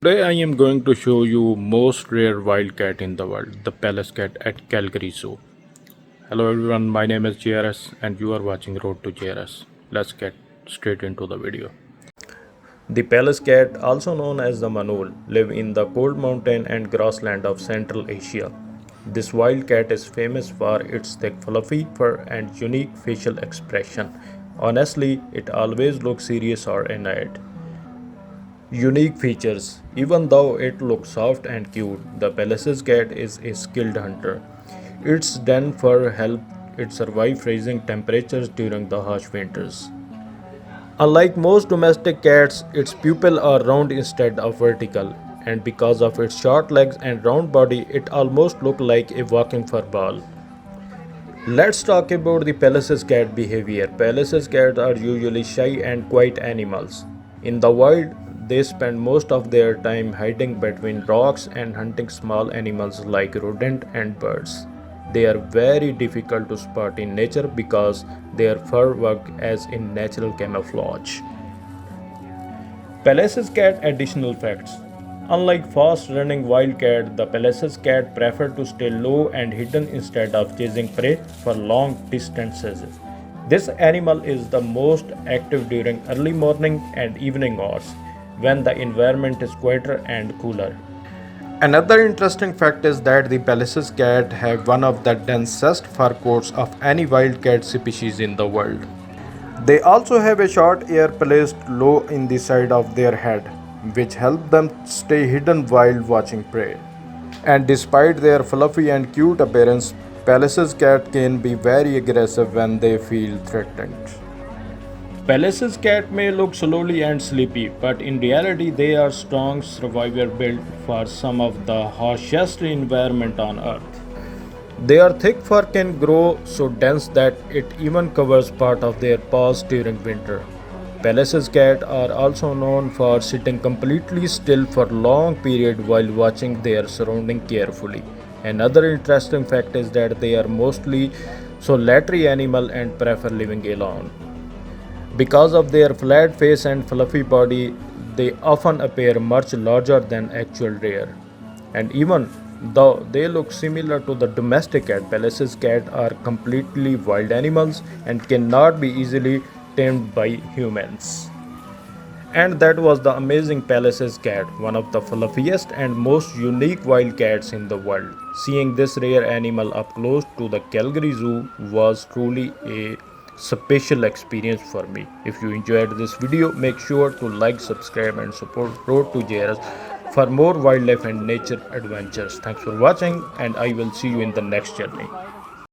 Today I am going to show you most rare wild cat in the world, the Pallas cat at Calgary Zoo. Hello everyone, my name is JRS and you are watching Road to JRS. Let's get straight into the video. The Pallas cat, also known as the Manul, live in the cold mountain and grassland of Central Asia. This wild cat is famous for its thick fluffy fur and unique facial expression. Honestly, it always looks serious or annoyed. Unique features. Even though it looks soft and cute, the Pallas cat is a skilled hunter. Its den fur helps it survive freezing temperatures during the harsh winters. Unlike most domestic cats, its pupils are round instead of vertical, and because of its short legs and round body, it almost looks like a walking fur ball. Let's talk about the Pallas cat behavior. Pallas cats are usually shy and quiet animals. In the wild, they spend most of their time hiding between rocks and hunting small animals like rodents and birds. They are very difficult to spot in nature because their fur works as a natural camouflage. Pallas cat additional facts. Unlike fast-running wildcat, the Pallas cat prefer to stay low and hidden instead of chasing prey for long distances. This animal is the most active during early morning and evening hours when the environment is quieter and cooler. Another interesting fact is that the Pallas cat have one of the densest fur coats of any wildcat species in the world. They also have a short ear placed low in the side of their head, which help them stay hidden while watching prey. And despite their fluffy and cute appearance, Pallas cat can be very aggressive when they feel threatened. Pallas cat may look slowly and sleepy, but in reality they are strong survivor built for some of the harshest environment on earth. Their thick fur can grow so dense that it even covers part of their paws during winter. Pallas cats are also known for sitting completely still for long periods while watching their surroundings carefully. Another interesting fact is that they are mostly solitary animal and prefer living alone. Because of their flat face and fluffy body, they often appear much larger than actual rare. And even though they look similar to the domestic cat, Pallas cats are completely wild animals and cannot be easily tamed by humans. And that was the amazing Pallas cat, one of the fluffiest and most unique wild cats in the world. Seeing this rare animal up close to the Calgary Zoo was truly a special experience for me. If you enjoyed this video, make sure to like, subscribe and support Road to JRS for more wildlife and nature adventures. Thanks for watching and I will see you in the next journey.